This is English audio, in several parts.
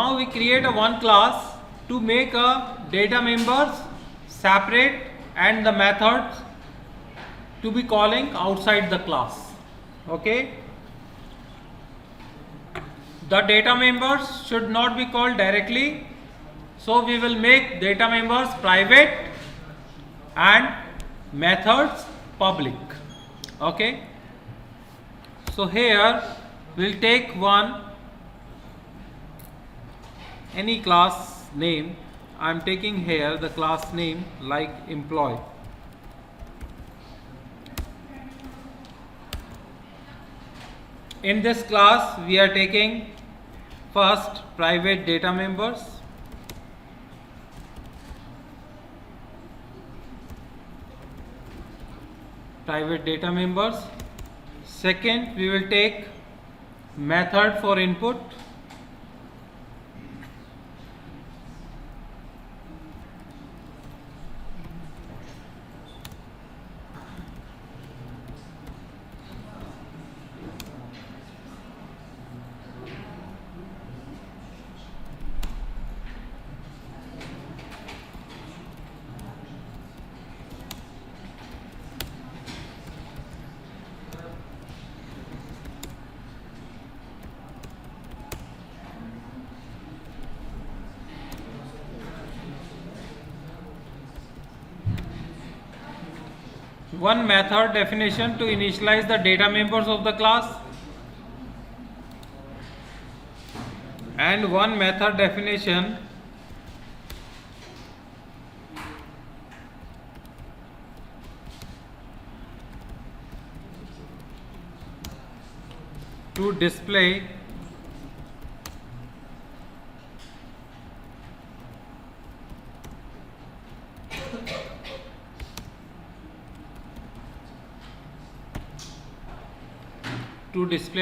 Now we create a one class to make a data members separate and the methods to be calling outside the class. Okay. The data members should not be called directly, so we will make data members private and methods public. Okay. So here we'll take any class name. I am taking here the class name like employee. In this class we are taking first private data members, second we will take method for input, one method definition to initialize the data members of the class, and one method definition to display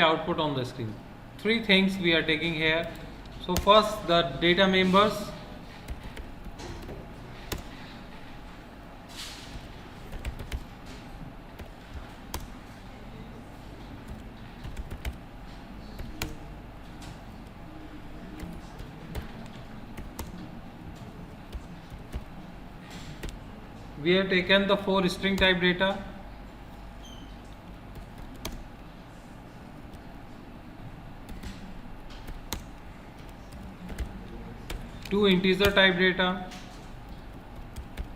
output on the screen. Three things we are taking here. So first the data members, we have taken the 4 string type data, two integer type data.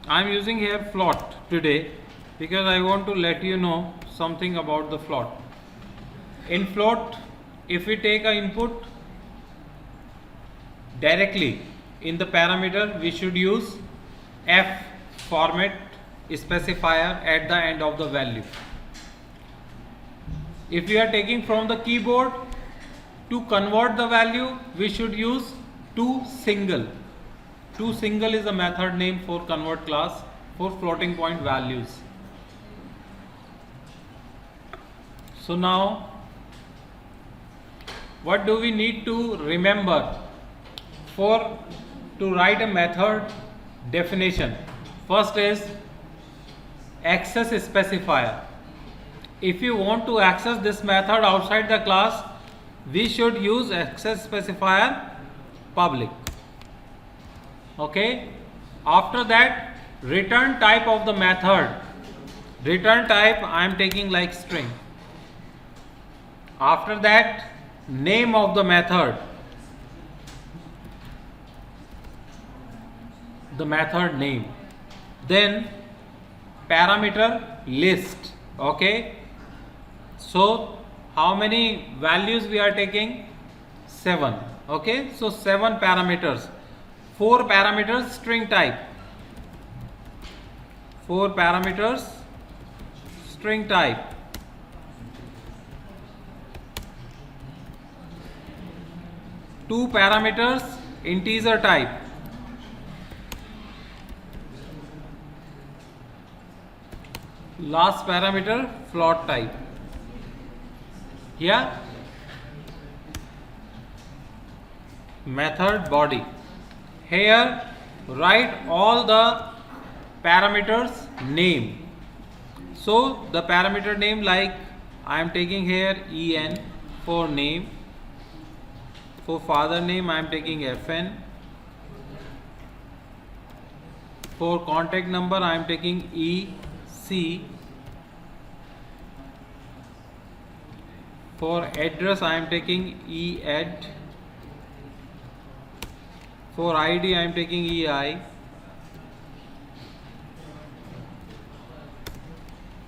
I am using here float today because I want to let you know something about the float. In float, if we take an input directly in the parameter, we should use F format specifier at the end of the value. If we are taking from the keyboard, to convert the value we should use toSingle. toSingle is a method name for convert class for floating point values. So now what do we need to remember to write a method definition? First is access specifier. If you want to access this method outside the class, we should use access specifier public. Okay. After that, return type of the method. Return type I am taking like string. After that, name of the method. The method name. Then parameter list. Okay. So how many values we are taking? 7. Okay. So 7 parameters. 4 parameters string type. 4 parameters string type. 2 parameters integer type. Last parameter float type. Here method body. Here write all the parameters name. So the parameter name, like I am taking here en for name. For father name I am taking FN. For contact number I am taking EC. For address I am taking EAD. For ID I am taking EI.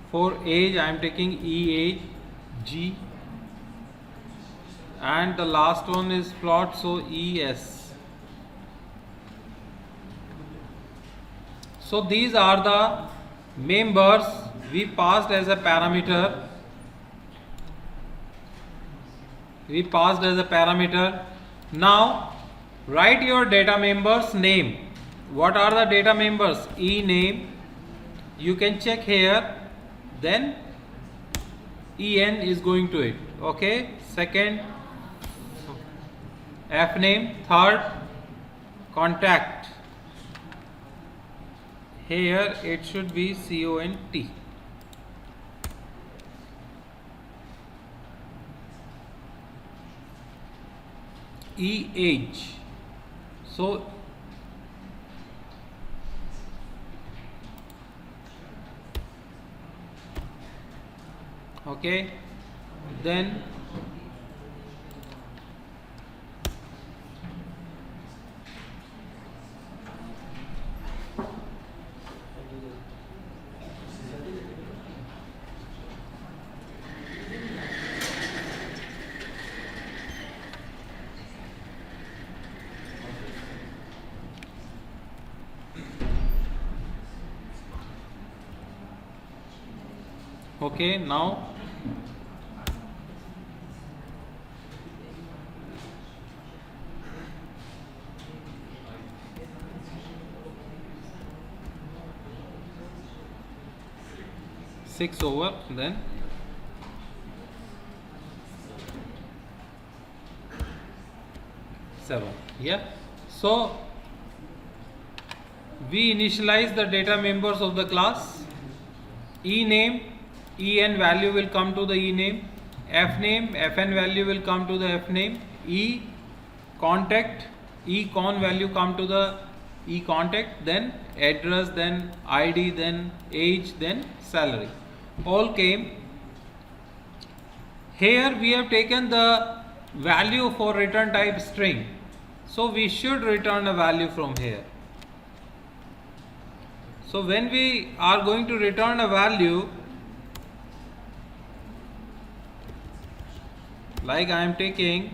For age I am taking EAG. And the last one is plot, so ES. So these are the members we passed as a parameter. Now write your data members name. What are the data members? E name. You can check here. Then EN is going to it. Okay. Second, F name. Third, contact. Here it should be CONT. age. So okay, then okay, now six over then seven. Yeah. So we initialize the data members of the class. E name, EN value will come to the E name. F name, FN value will come to the F name. E contact, E con value come to the E contact. Then address, then ID, then age, then salary. All came. Here we have taken the value for return type string. So we should return a value from here. So when we are going to return a value, like I am taking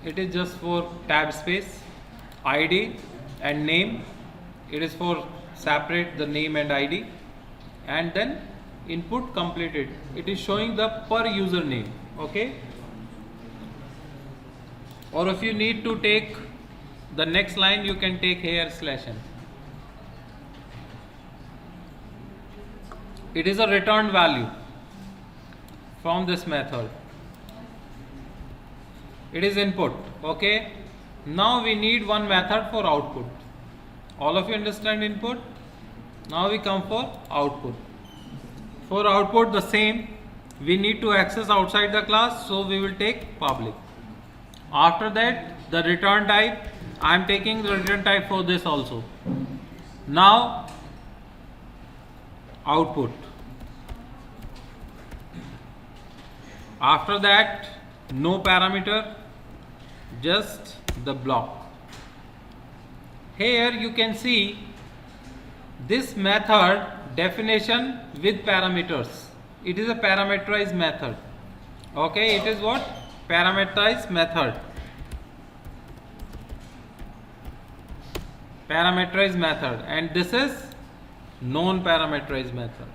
it is just for tab space, ID and name. It is for separate the name and ID, and then input completed. It is showing the per username. Okay. Or if you need to take the next line, you can take here /n. It is a returned value from this method. It is input. Okay. Now we need one method for output. All of you understand input? Now we come for output. For output the same, we need to access outside the class, so we will take public. After that, the return type, I am taking the return type for this also. Now output. After that, no parameter, just the block. Here you can see this method definition with parameters. It is a parameterized method. Okay, it is what? Parameterized method. Parameterized method, and this is non-parameterized method.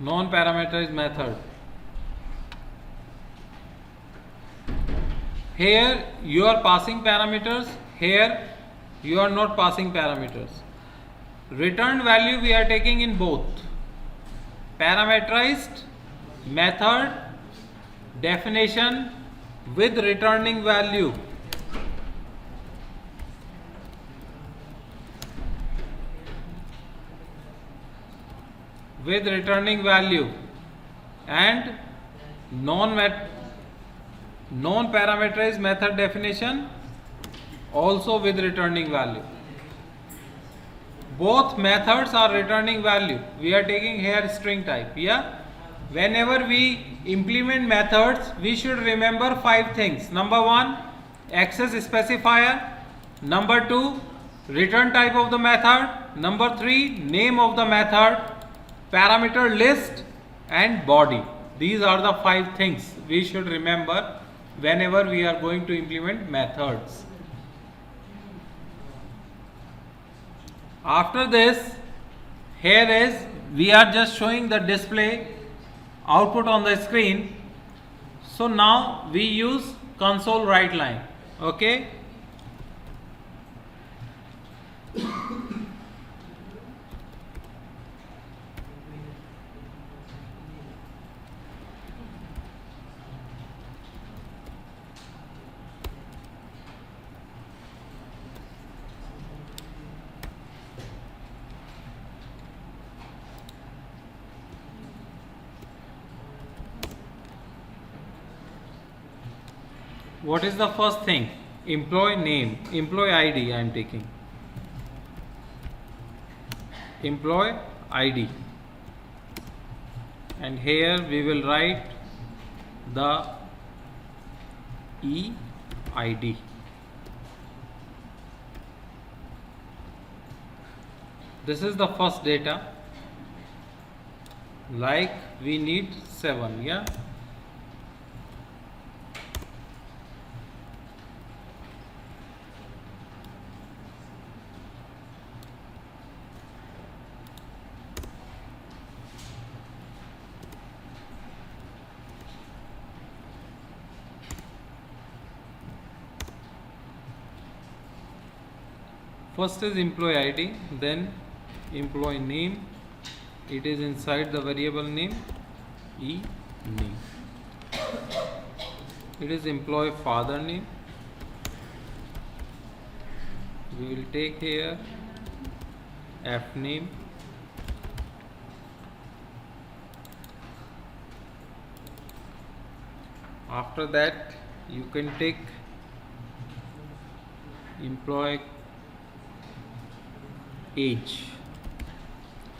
Non-parameterized method. Here you are passing parameters, here you are not passing parameters. Return value we are taking in both. Parameterized method definition with returning value. With returning value, and non-parameterized method definition also with returning value. Both methods are returning value. We are taking here string type. Yeah. Whenever we implement methods, we should remember 5 things. Number 1, access specifier. Number 2, return type of the method. Number 3, name of the method, parameter list, and body. These are the 5 things we should remember whenever we are going to implement methods. After this, here is, we are just showing the display output on the screen. So now we use console write line. Okay. What is the first thing? Employee name, employee ID I am taking. Employee ID. And here we will write the EID. This is the first data. Like we need 7, yeah. First is employee ID, then employee name. It is inside the variable name, name. It is employee father name. We will take here F name. After that, you can take employee age,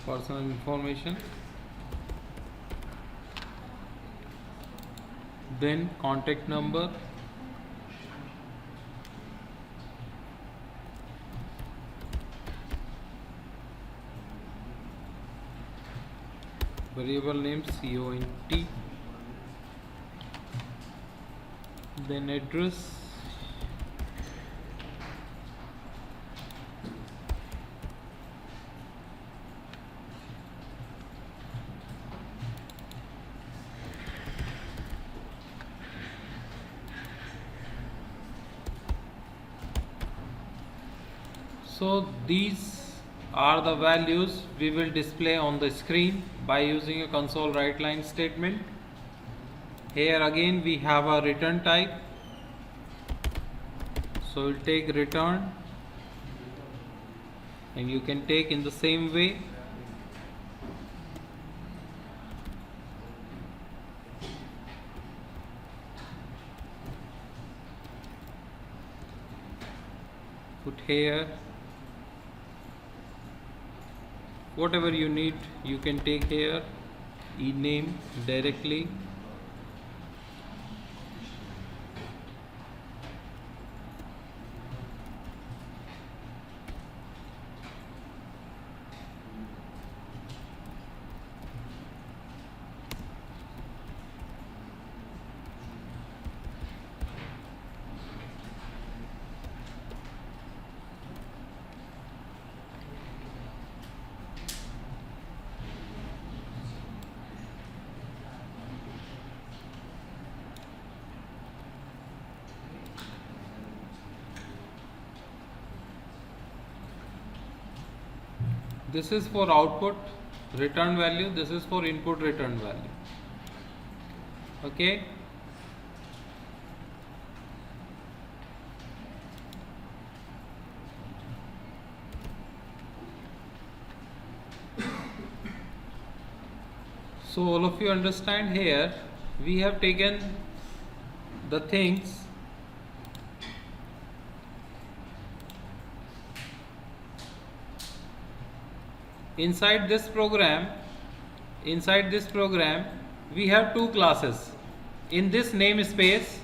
personal information, then contact number, variable name CONT, then address, so these are the values we will display on the screen by using a console write line statement. Here again we have a return type, so we'll take return, and you can take in the same way. Put here whatever you need you can take here, ename directly. This is for output return value, this is for input return value. Okay. So all of you understand here we have taken the things inside this program. Inside this program we have two classes. In this namespace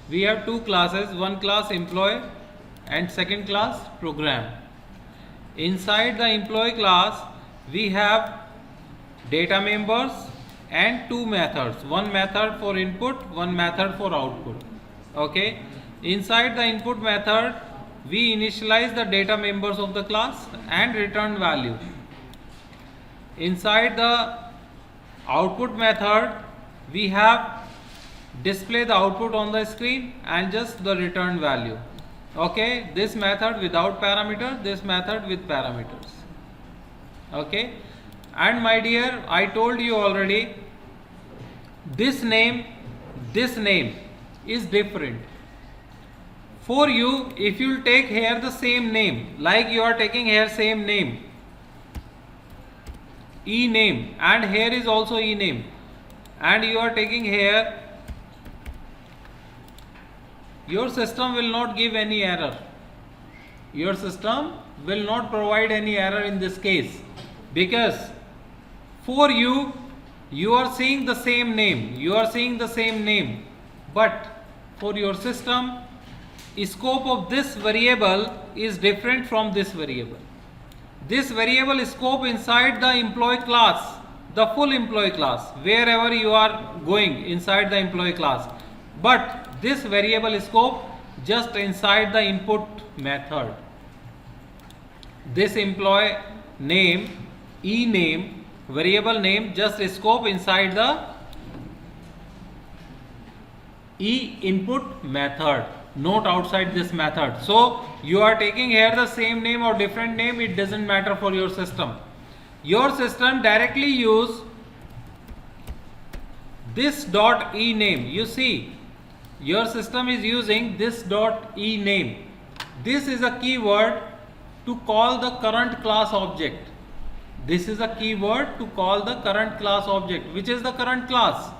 we have two classes, one class employee and second class program. Inside the employee class we have data members and two methods, one method for input, one method for output. Okay. Inside the input method we initialize the data members of the class and return value. Inside the output method we have display the output on the screen and just the return value. Okay, this method without parameter, this method with parameters. Okay, and my dear, I told you already, this name is different. For you, if you take here the same name, like you are taking here same name, ename, and here is also ename, and you are taking here, your system will not give any error. Your system will not provide any error in this case, because for you, you are seeing the same name, but for your system, scope of this variable is different from this variable. This variable scope inside the employee class, the full employee class, wherever you are going inside the employee class, but this variable scope just inside the input method. This employee name, ename, variable name just scope inside the input method, not outside this method. So you are taking here the same name or different name, it doesn't matter for your system. Your system directly use this dot ename. You see, your system is using this dot ename. This is a keyword to call the current class object. This is a keyword to call the current class object. Which is the current class?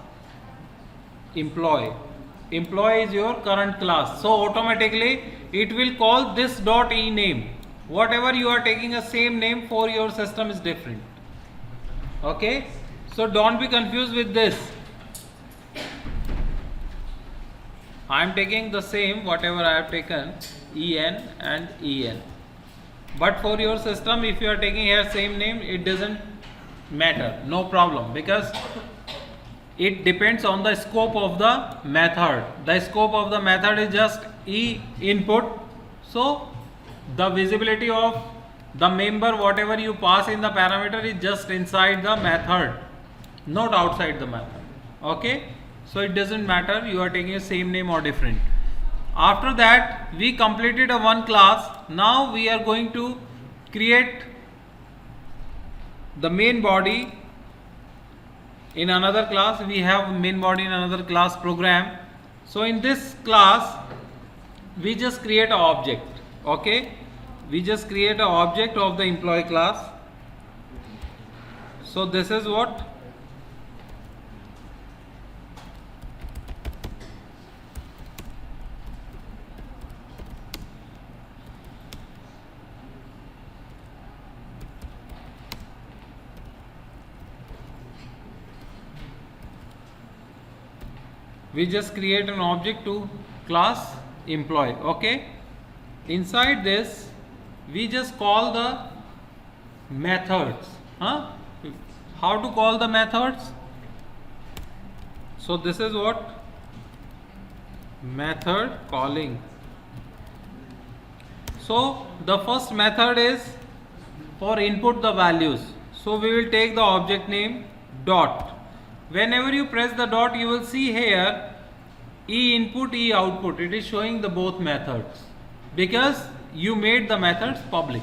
Employee. Employee is your current class. So automatically it will call this dot ename. Whatever you are taking a same name for, your system is different. Okay. So don't be confused with this. I am taking the same whatever I have taken, en and en. But for your system, if you are taking here same name, it doesn't matter, no problem, because it depends on the scope of the method. The scope of the method is just input. So the visibility of the member, whatever you pass in the parameter, is just inside the method, not outside the method. Okay. So it doesn't matter you are taking the same name or different. After that we completed a one class. Now we are going to create the main body in another class. We have main body in another class program. So in this class we just create an object. Okay, we just create an object of the employee class. So this is what we just create an object to class employee. Okay, inside this we just call the methods. How to call the methods? So this is what method calling. So the first method is for input the values. So we will take the object name dot. Whenever you press the dot, you will see here E input, E output. It is showing the both methods because you made the methods public.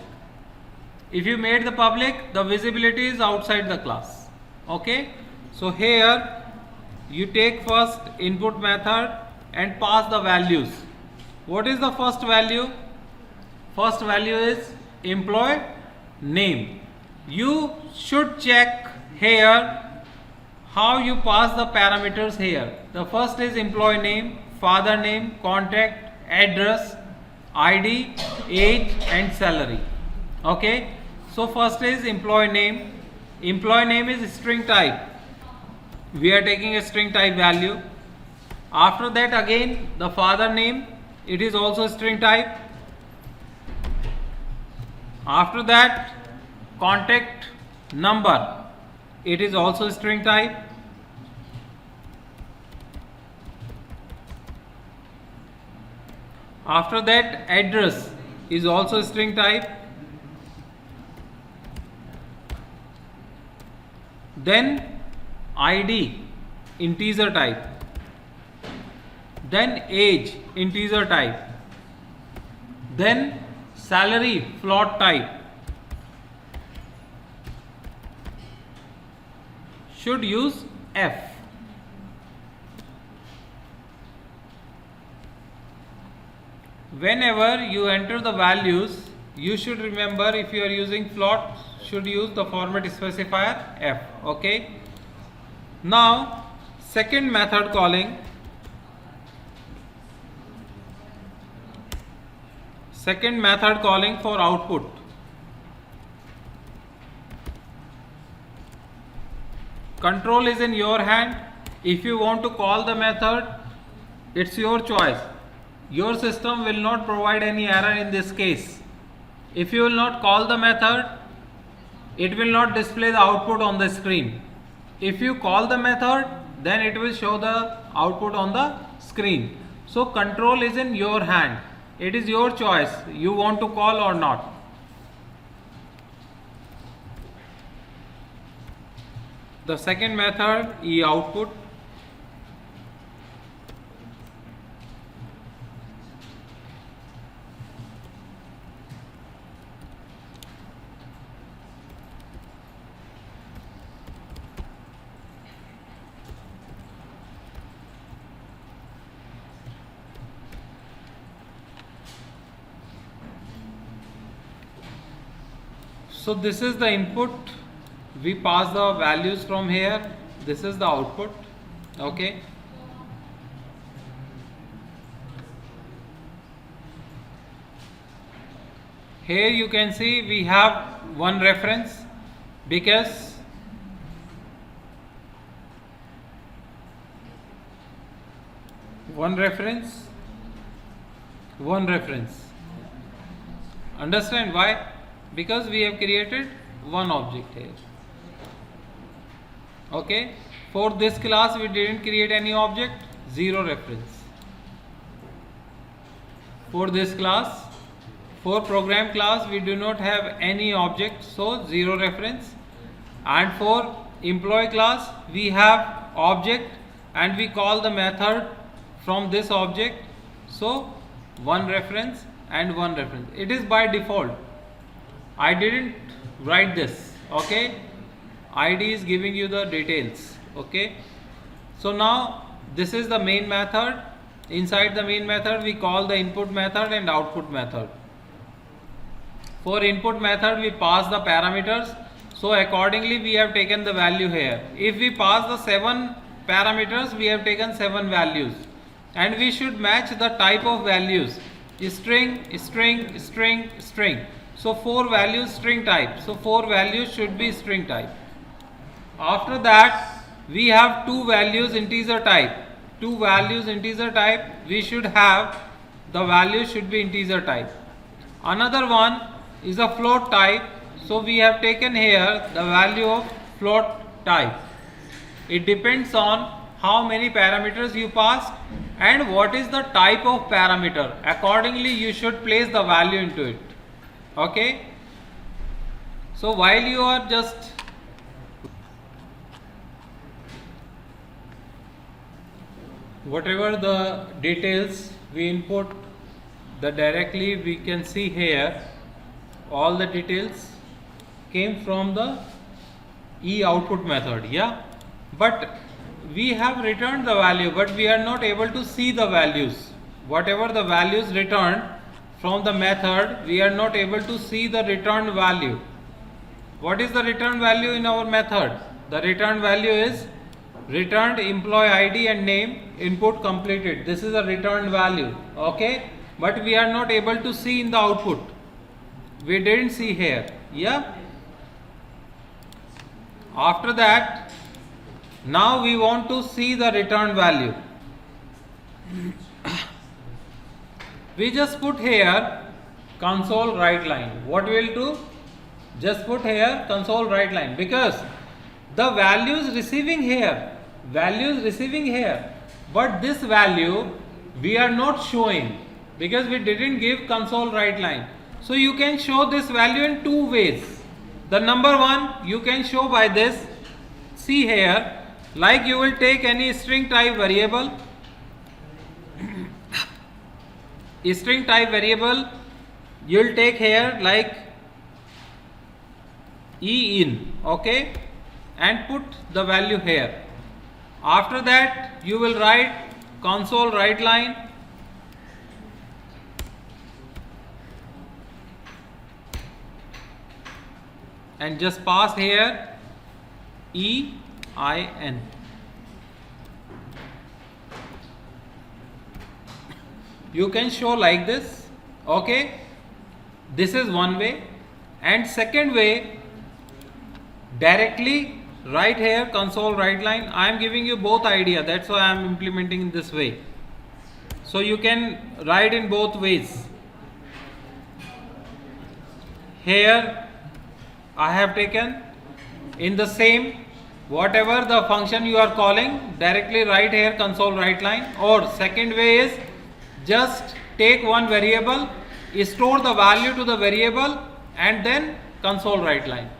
If you made the public, the visibility is outside the class. Okay. So here you take first input method and pass the values. What is the first value? First value is employee name. You should check here how you pass the parameters here. The first is employee name, father name, contact, address, ID, age and salary. Okay. So first is employee name. Employee name is string type. We are taking a string type value. After that again the father name, it is also string type. After that contact number, it is also string type. After that address is also string type. Then ID integer type. Then age integer type. Then salary float type. Should use F. Whenever you enter the values, you should remember if you are using float, should use the format specifier F. Okay. Now second method calling. Second method calling for output. Control is in your hand. If you want to call the method, it's your choice. Your system will not provide any error in this case. If you will not call the method, it will not display the output on the screen. If you call the method, then it will show the output on the screen. So control is in your hand. It is your choice. You want to call or not. The second method, E output. So this is the input. We pass the values from here. This is the output. Okay. Here you can see we have one reference because one reference. Understand why? Because we have created one object here. Okay. For this class we didn't create any object, zero reference. For this class, for program class we do not have any object, so zero reference. And for employee class we have object and we call the method from this object, so one reference and one reference. It is by default. I didn't write this. Okay. ID is giving you the details. Okay. So now this is the main method. Inside the main method we call the input method and output method. For input method we pass the parameters. So accordingly we have taken the value here. If we pass the 7 parameters, we have taken 7 values. And we should match the type of values. String, string, string, string. So 4 values string type. So 4 values should be string type. After that we have 2 values integer type. two values integer type, we should have the value should be integer type. Another one is a float type, so we have taken here the value of float type. It depends on how many parameters you passed and what is the type of parameter. Accordingly you should place the value into it. Okay, so while you are just whatever the details we input, the directly we can see here all the details came from the e output method. Yeah, but we have returned the value, but we are not able to see the values. Whatever the values returned from the method, we are not able to see the returned value. What is the return value in our method? The return value is returned employee ID and name, input completed. This is a returned value. Okay, but we are not able to see in the output. We didn't see here. Yeah. After that, now we want to see the return value. We just put here console write line. What we will do? Just put here console write line, because the value is receiving here, but this value we are not showing because we didn't give console write line. So you can show this value in two ways. The number one you can show by this. See here, like you will take any string type variable, string type variable you will take here like e in, okay, and put the value here. After that you will write console write line, and just pass here EIN. You can show like this. Okay, this is one way, and second way, directly write here console write line. I am giving you both idea, that's why I am implementing in this way. So you can write in both ways. Here I have taken in the same, whatever the function you are calling, directly write here console write line. Or second way is just take one variable, store the value to the variable, and then console write line.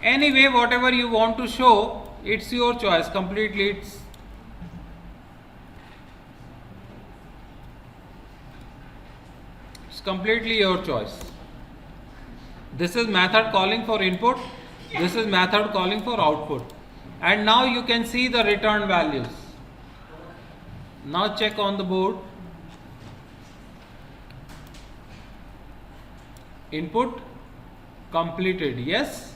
Anyway, whatever you want to show, it's your choice completely. It's completely your choice. This is method calling for input, this is method calling for output, and now you can see the return values. Now check on the board. Input completed, yes.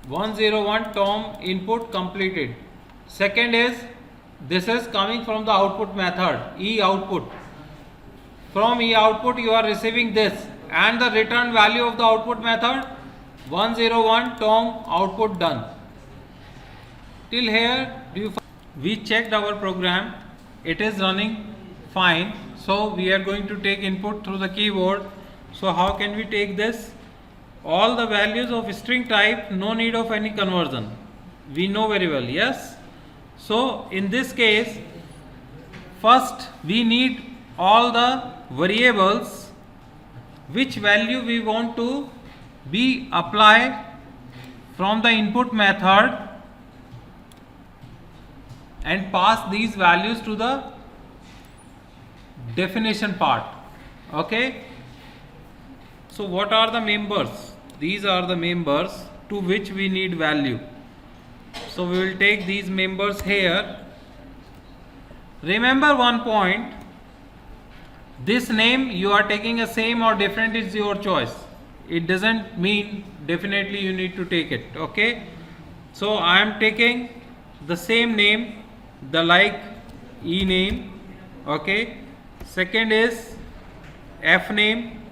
101 Tom input completed. Second is, this is coming from the output method, e output. From e output you are receiving this, and the return value of the output method 101 Tom output done. Till here we checked our program, it is running fine. So we are going to take input through the keyboard. So how can we take this? All the values of string type, no need of any conversion, we know very well, yes. So in this case, first we need all the variables which value we want to be applied from the input method, and pass these values to the definition part. Okay, so what are the members? These are the members to which we need value. So we will take these members here. Remember one point, this name you are taking a same or different is your choice. It doesn't mean definitely you need to take it. Okay, so I am taking the same name, the like e name. Okay, second is f name,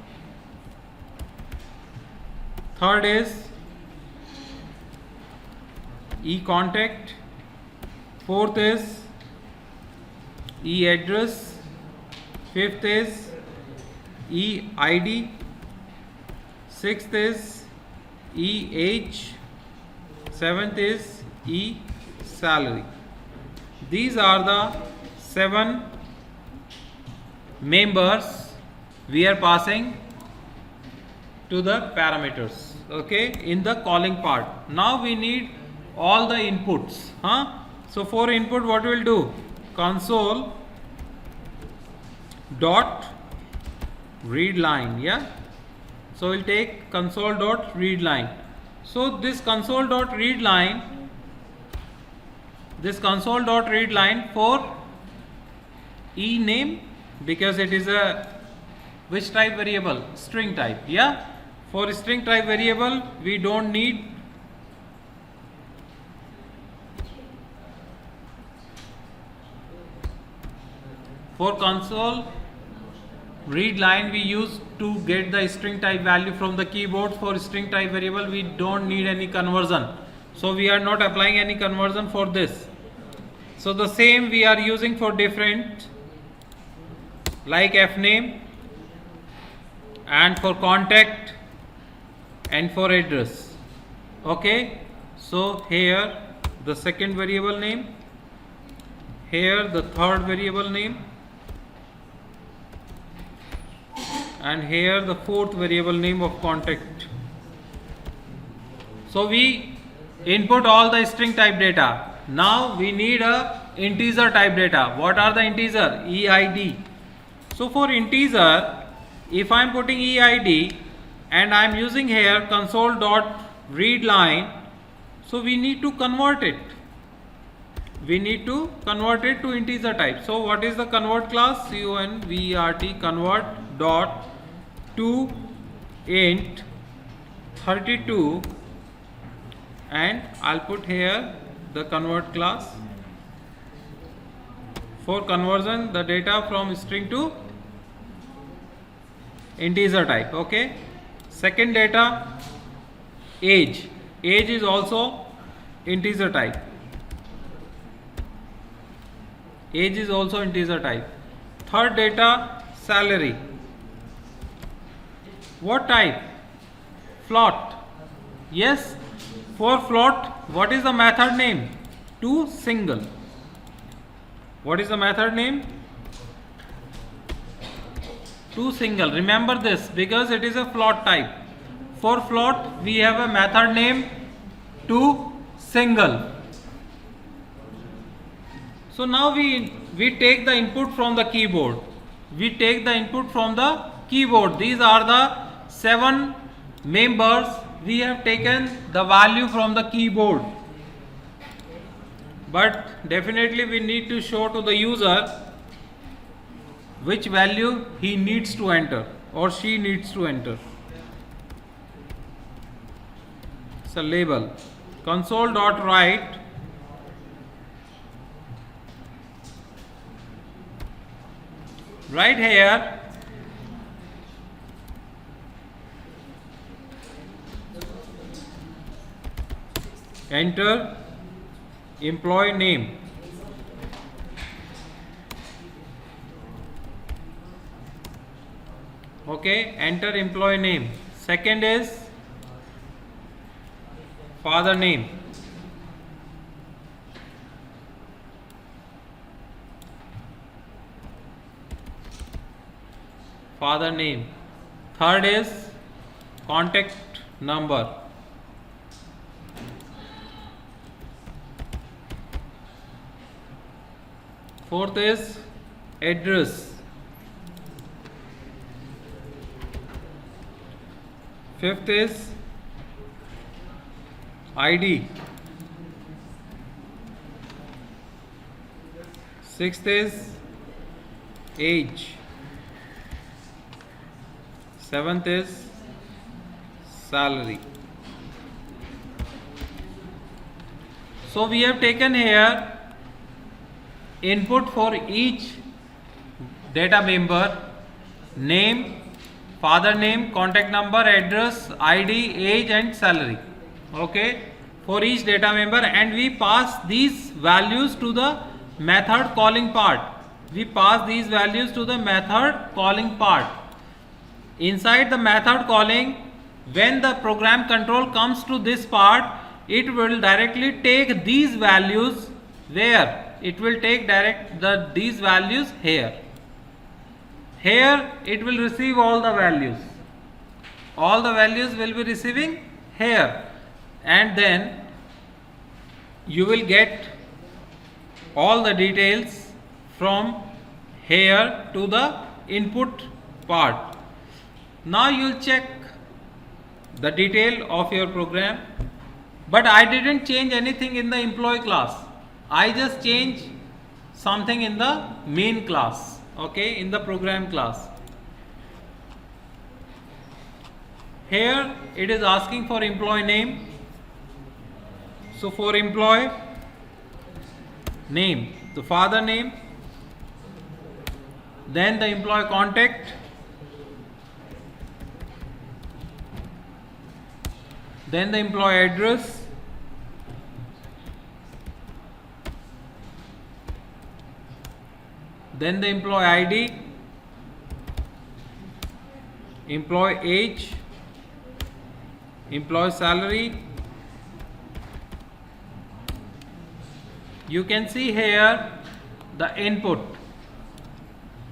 third is e contact, fourth is e-address, fifth is e-ID, sixth is e-age, seventh is e-salary. These are the 7 members we are passing to the parameters, okay, in the calling part. Now we need all the inputs, so for input what we will do, console dot read line, so we'll take console dot read line. So this console dot read line for e name, because it is a which type variable, string type, for string type variable we don't need for console read line we use to get the string type value from the keyboard. For string type variable we don't need any conversion, so we are not applying any conversion for this. So the same we are using for different, like fname and for contact and for address, okay. So here the second variable name, here the third variable name, and here the fourth variable name of contact. So we input all the string type data. Now we need a integer type data. What are the integer? EID. So for integer, if I am putting EID and I am using here console dot read line, so we need to convert it. We need to convert it to integer type. So what is the convert class? convert convert dot to int 32, and I'll put here the convert class for conversion the data from string to integer type, okay. Second data, age is also integer type, age is also integer type. Third data, salary, what type? Float. Yes, for float what is the method name? To single. What is the method name? To single. Remember this because it is a float type. For float we have a method name to single. So now we take the input from the keyboard. These are the 7 members. We have taken the value from the keyboard, but definitely we need to show to the user which value he needs to enter or she needs to enter. So label console dot write right here enter employee name, okay, enter employee name. Second is father name, third is contact number, fourth is address, fifth is ID, sixth is age, seventh is salary. So we have taken here input for each data member, name, father name, contact number, address, ID, age and salary, okay, for each data member, and we pass these values to the method calling part. we pass these values to the method calling part. Inside the method calling, when the program control comes to this part, it will directly take these values where? It will take these values here. Here it will receive all the values. All the values will be receiving here, and then you will get all the details from here to the input part. Now you will check the detail of your program, but I didn't change anything in the employee class. I just changed something in the main class, okay, in the program class. Here it is asking for employee name. So for employee name, the father name, then the employee contact, then the employee address, then the employee ID, employee age, employee salary. You can see here the input.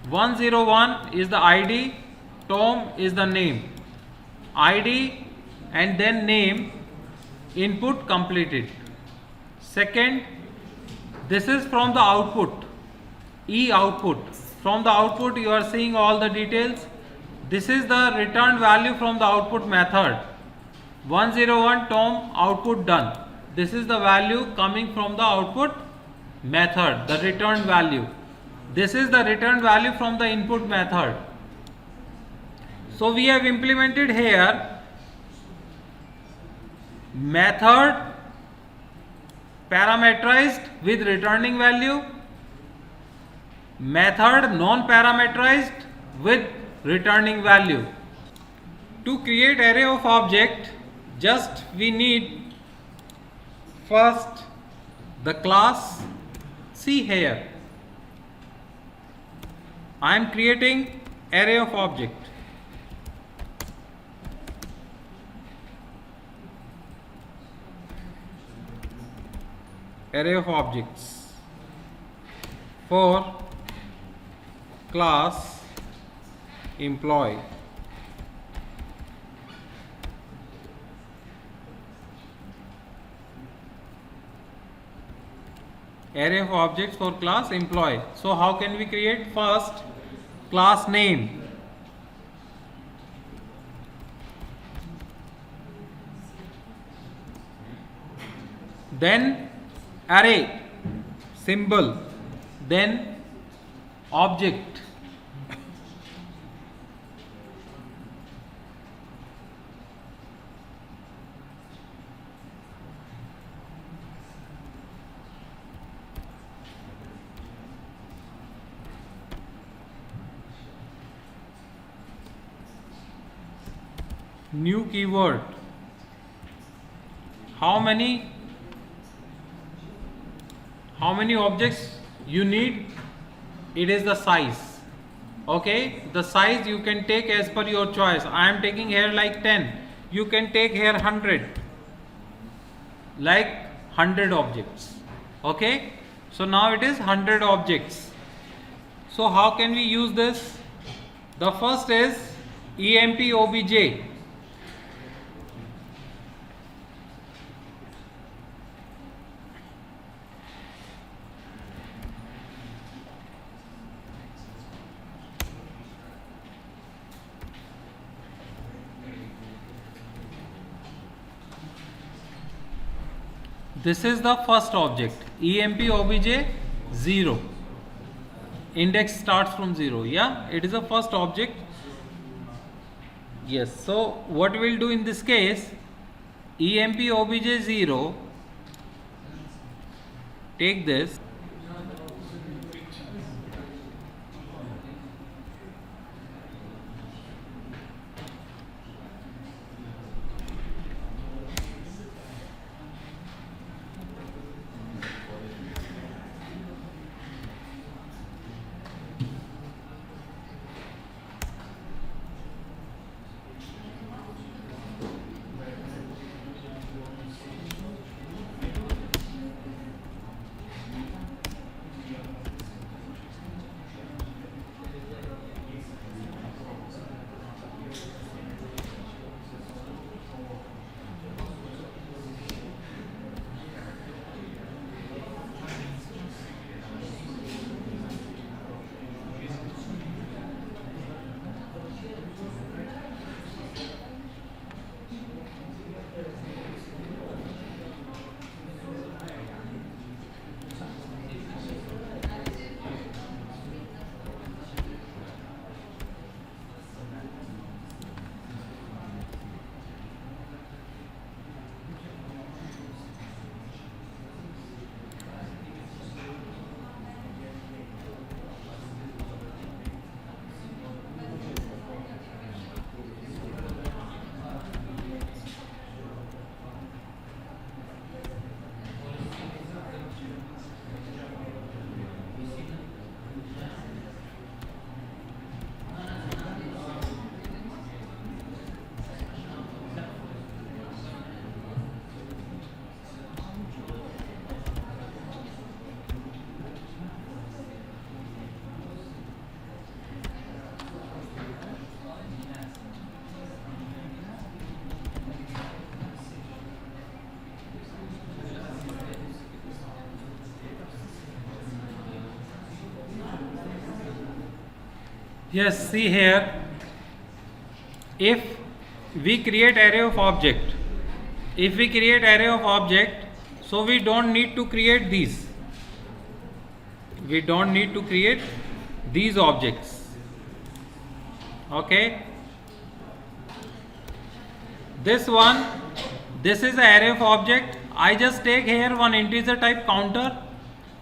101 is the ID, Tom is the name. ID and then name, input completed. Second, this is from the output, E output. From the output you are seeing all the details. This is the returned value from the output method. 101 Tom, output done. This is the value coming from the output method, the returned value. This is the returned value from the input method. So we have implemented here method parameterized with returning value, method non-parameterized with returning value. To create array of object, just we need first the class. See here, I am creating array of object. Array of objects for class employee. Array of objects for class employee. So how can we create? First, class name. Then array symbol, then object. New keyword. How many objects you need? It is the size. Okay, the size you can take as per your choice. I am taking here like 10. You can take here 100, like 100 objects. Okay, so now it is 100 objects. So how can we use this? The first is emp obj. This is the first object, emp obj 0. Index starts from 0. Yeah, it is the first object. Yes, so what we'll do in this case, emp obj 0, take this, Yes, see here, if we create array of object, so we don't need to create these. We don't need to create these objects. Okay. This one, this is the array of object. I just take here one integer type counter.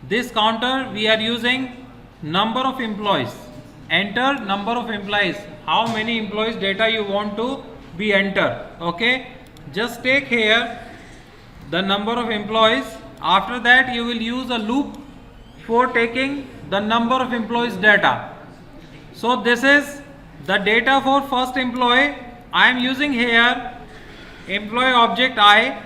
This counter we are using number of employees. Enter number of employees. How many employees data you want to be entered. Okay. Just take here the number of employees. After that you will use a loop for taking the number of employees data. So this is the data for first employee. I am using here employee object I,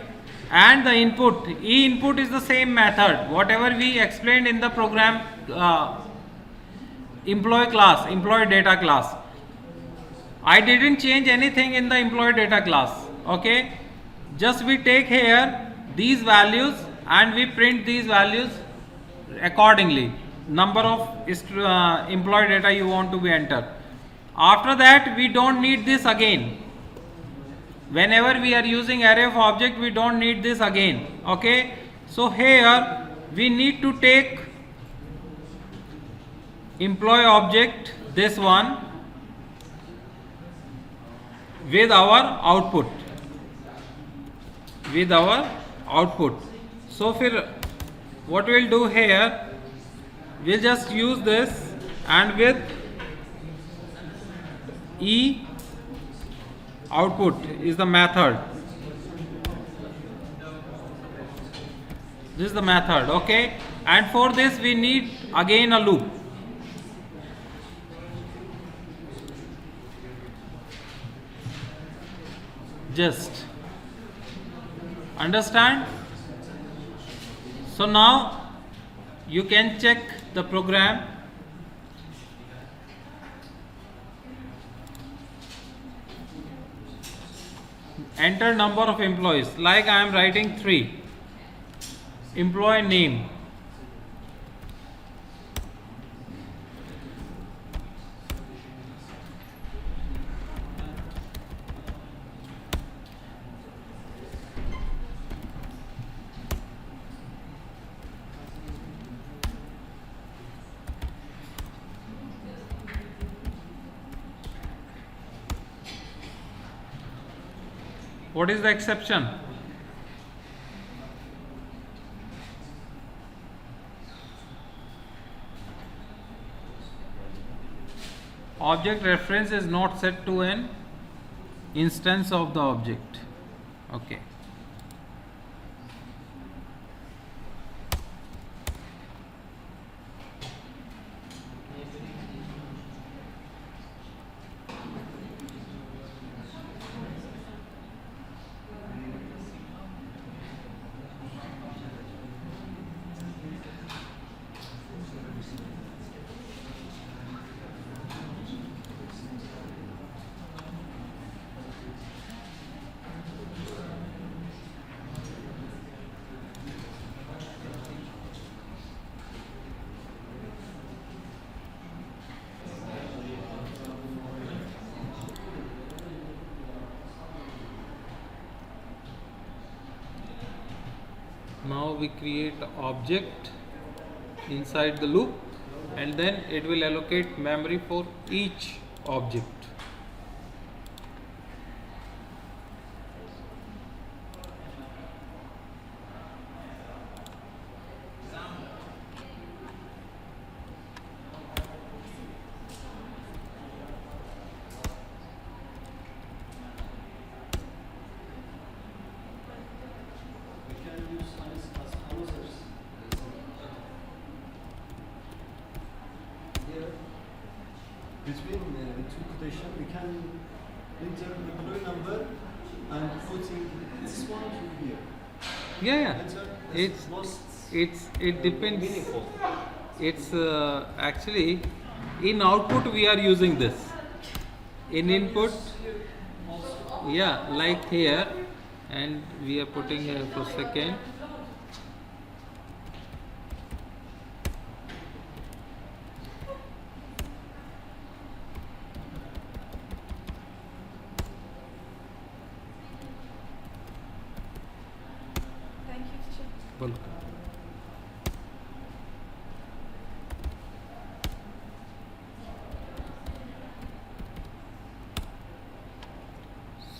and the input e input is the same method whatever we explained in the program employee data class. I didn't change anything in the employee data class. Okay, just we take here these values and we print these values accordingly, number of employee data you want to be entered. After that we don't need this again. Whenever we are using array of object, we don't need this again. Okay, so here we need to take employee object, this one, with our output. So what we'll do here, we'll just use this, and with e output is the method. This is the method. Okay, and for this we need again a loop. Just understand. So now you can check the program. Enter number of employees, like I am writing 3. Employee name, what is the exception? Object reference is not set to an instance of the object. Okay. Now we create object inside the loop, and then it will allocate memory for each object. Between two quotation, we can enter the employee number and putting this one to here. Yeah. Enter It depends. meaningful. It's actually in output we are using this. In input, yeah, like here, and we are putting here for second. welcome.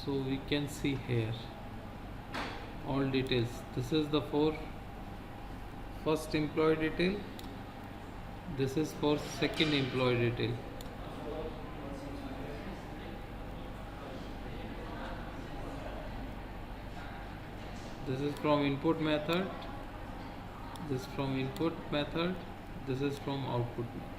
So we can see here all details. This is the first employee detail. This is for second employee detail. This is from input method. This is from input method. This is from output method.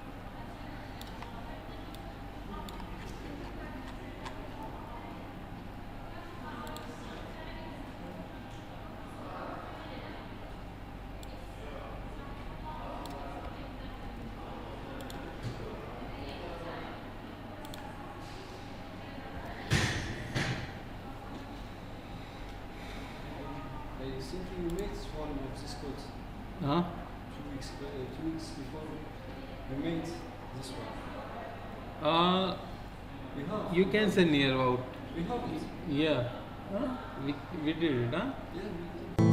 Recently you made this volume of this code. Huh? 2 weeks before you made this one. We have. You can say near about. We have it. Yeah. We did it, huh? Yeah, we did.